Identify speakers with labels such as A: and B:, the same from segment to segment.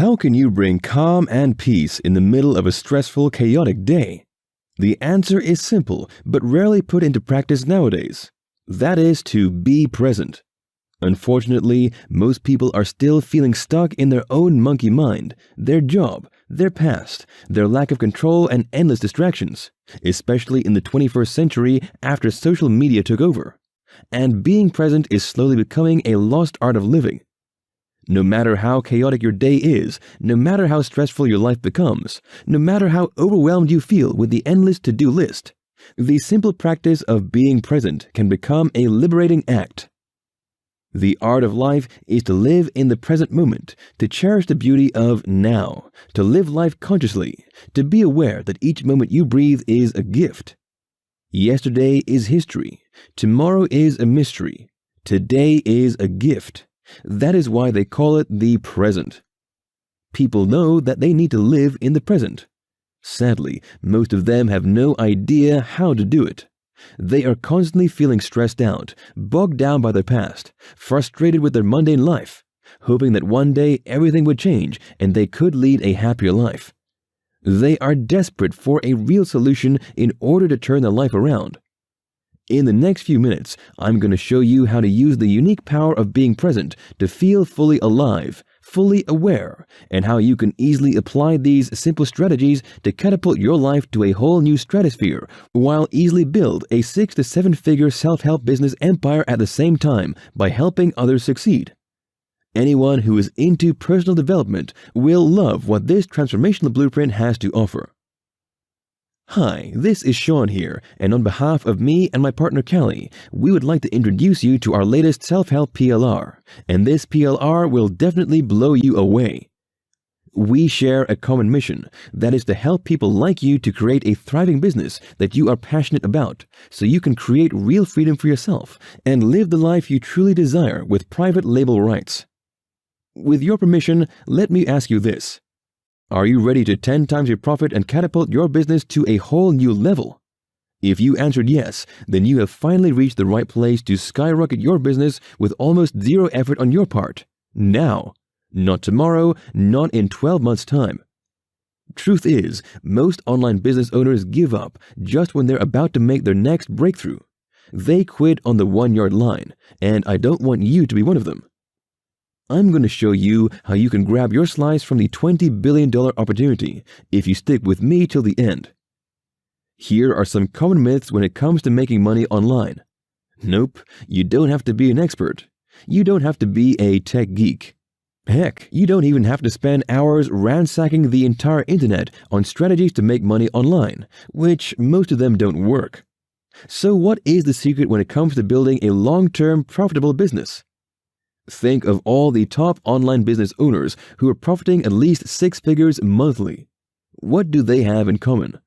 A: How can you bring calm and peace in the middle of a stressful, chaotic day? The answer is simple, but rarely put into practice nowadays. That is to be present. Unfortunately, most people are still feeling stuck in their own monkey mind, their job, their past, their lack of control, and endless distractions, especially in the 21st century after social media took over. And being present is slowly becoming a lost art of living. No matter how chaotic your day is, no matter how stressful your life becomes, no matter how overwhelmed you feel with the endless to-do list, the simple practice of being present can become a liberating act. The art of life is to live in the present moment, to cherish the beauty of now, to live life consciously, to be aware that each moment you breathe is a gift. Yesterday is history, tomorrow is a mystery, today is a gift. That is why they call it the present. People know that they need to live in the present. Sadly, most of them have no idea how to do it. They are constantly feeling stressed out, bogged down by their past, frustrated with their mundane life, hoping that one day everything would change and they could lead a happier life. They are desperate for a real solution in order to turn their life around. In the next few minutes, I'm going to show you how to use the unique power of being present to feel fully alive, fully aware, and how you can easily apply these simple strategies to catapult your life to a whole new stratosphere, while easily build a 6 to 7 figure self-help business empire at the same time by helping others succeed. Anyone who is into personal development will love what this transformational blueprint has to offer. Hi, this is Sean here, and on behalf of me and my partner Callie, we would like to introduce you to our latest self-help PLR, and this PLR will definitely blow you away. We share a common mission, that is to help people like you to create a thriving business that you are passionate about, so you can create real freedom for yourself and live the life you truly desire with private label rights. With your permission, let me ask you this. Are you ready to 10 times your profit and catapult your business to a whole new level? If you answered yes, then you have finally reached the right place to skyrocket your business with almost zero effort on your part. Now. Not tomorrow, not in 12 months' time. Truth is, most online business owners give up just when they're about to make their next breakthrough. They quit on the 1-yard line, and I don't want you to be one of them. I'm going to show you how you can grab your slice from the $20 billion opportunity if you stick with me till the end. Here are some common myths when it comes to making money online. Nope, you don't have to be an expert. You don't have to be a tech geek. Heck, you don't even have to spend hours ransacking the entire internet on strategies to make money online, which most of them don't work. So what is the secret when it comes to building a long-term profitable business? Think of all the top online business owners who are profiting at least 6 figures monthly. What do they have in common?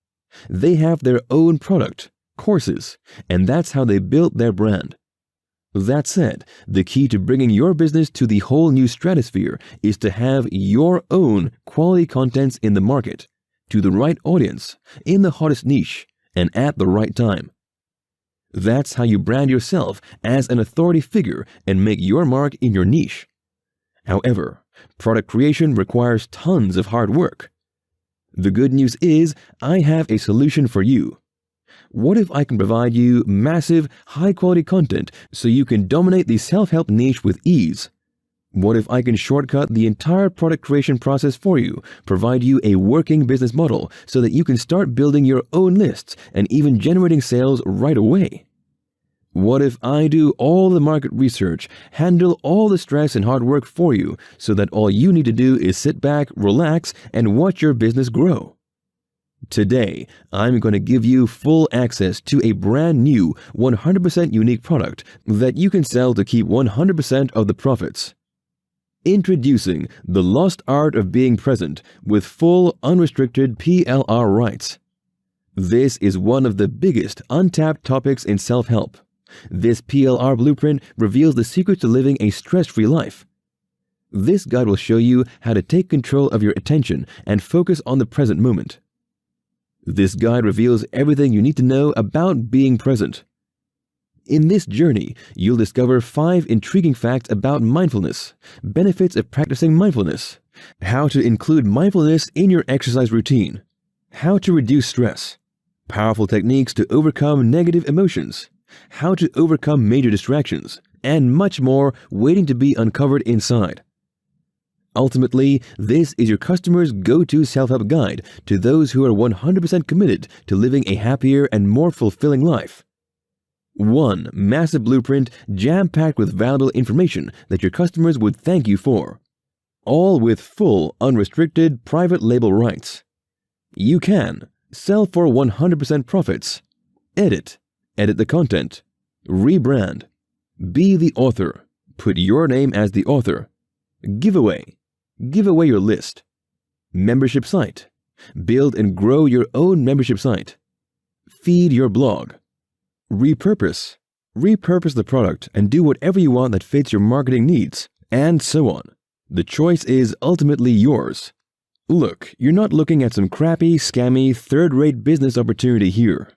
A: They have their own product, courses, and that's how they built their brand. That said, the key to bringing your business to the whole new stratosphere is to have your own quality contents in the market, to the right audience, in the hottest niche, and at the right time. That's how you brand yourself as an authority figure and make your mark in your niche. However, product creation requires tons of hard work. The good news is, I have a solution for you. What if I can provide you massive, high-quality content so you can dominate the self-help niche with ease? What if I can shortcut the entire product creation process for you, provide you a working business model so that you can start building your own lists and even generating sales right away? What if I do all the market research, handle all the stress and hard work for you so that all you need to do is sit back, relax, and watch your business grow? Today, I'm going to give you full access to a brand new 100% unique product that you can sell to keep 100% of the profits. Introducing the lost art of being present with full unrestricted PLR rights. This is one of the biggest untapped topics in self-help. This PLR blueprint reveals the secret to living a stress-free life. This guide will show you how to take control of your attention and focus on the present moment. This guide reveals everything you need to know about being present. In this journey, you'll discover 5 intriguing facts about mindfulness, benefits of practicing mindfulness, how to include mindfulness in your exercise routine, how to reduce stress, powerful techniques to overcome negative emotions, how to overcome major distractions, and much more waiting to be uncovered inside. Ultimately, this is your customer's go-to self-help guide to those who are 100% committed to living a happier and more fulfilling life. One massive blueprint jam-packed with valuable information that your customers would thank you for, all with full, unrestricted private label rights. You can sell for 100% profits, edit the content, rebrand, be the author, put your name as the author, give away your list, membership site, build and grow your own membership site, feed your blog, repurpose the product and do whatever you want that fits your marketing needs, and so on. The choice is ultimately yours. Look, you're not looking at some crappy, scammy, third-rate business opportunity here.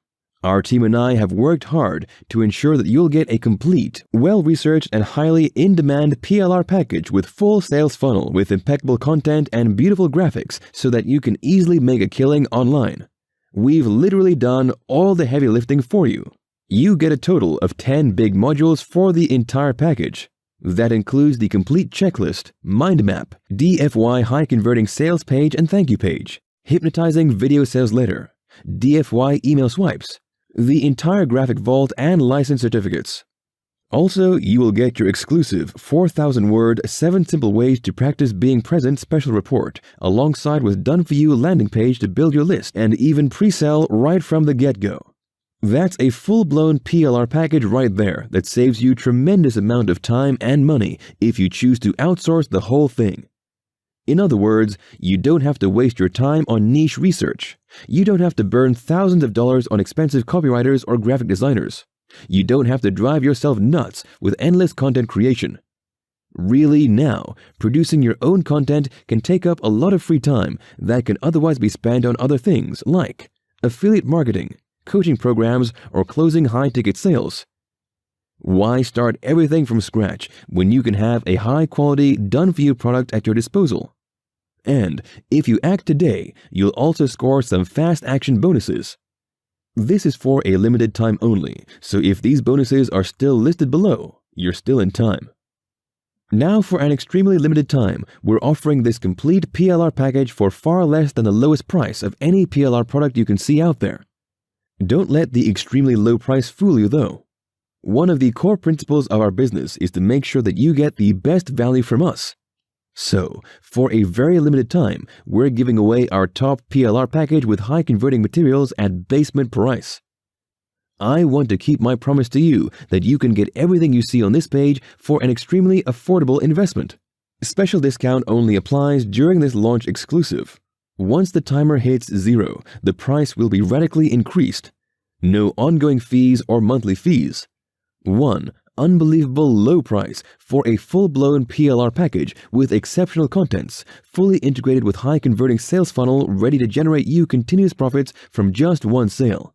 A: Our team and I have worked hard to ensure that you'll get a complete, well-researched and highly in-demand PLR package with full sales funnel with impeccable content and beautiful graphics so that you can easily make a killing online. We've literally done all the heavy lifting for you. You get a total of 10 big modules for the entire package. That includes the complete checklist, mind map, DFY high-converting sales page and thank you page, hypnotizing video sales letter, DFY email swipes, the entire graphic vault and license certificates. Also, you will get your exclusive 4,000-word 7 Simple Ways to Practice Being Present special report, alongside with done-for-you landing page to build your list and even pre-sell right from the get-go. That's a full-blown PLR package right there that saves you tremendous amount of time and money if you choose to outsource the whole thing. In other words, you don't have to waste your time on niche research. You don't have to burn thousands of dollars on expensive copywriters or graphic designers. You don't have to drive yourself nuts with endless content creation. Really now, producing your own content can take up a lot of free time that can otherwise be spent on other things like affiliate marketing, coaching programs, or closing high-ticket sales. Why start everything from scratch when you can have a high-quality, done-for-you product at your disposal? And if you act today, you'll also score some fast action bonuses. This is for a limited time only, so if these bonuses are still listed below, you're still in time. Now for an extremely limited time, we're offering this complete PLR package for far less than the lowest price of any PLR product you can see out there. Don't let the extremely low price fool you though. One of the core principles of our business is to make sure that you get the best value from us. So, for a very limited time, we're giving away our top PLR package with high converting materials at basement price. I want to keep my promise to you that you can get everything you see on this page for an extremely affordable investment. Special discount only applies during this launch exclusive. Once the timer hits 0, the price will be radically increased. No ongoing fees or monthly fees. One unbelievable low price for a full-blown PLR package with exceptional contents, fully integrated with high-converting sales funnel ready to generate you continuous profits from just one sale.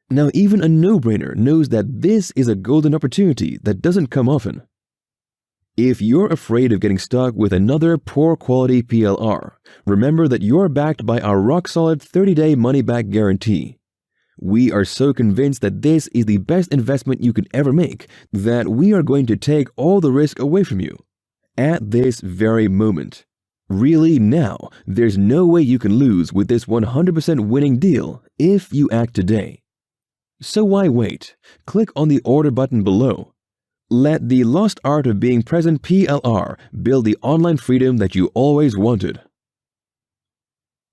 A: Now, even a no-brainer knows that this is a golden opportunity that doesn't come often. If you're afraid of getting stuck with another poor-quality PLR, remember that you're backed by our rock-solid 30-day money-back guarantee. We are so convinced that this is the best investment you could ever make that we are going to take all the risk away from you at this very moment. Really now, there's no way you can lose with this 100% winning deal if you act today. So why wait? Click on the order button below. Let the Lost Art of Being Present PLR build the online freedom that you always wanted.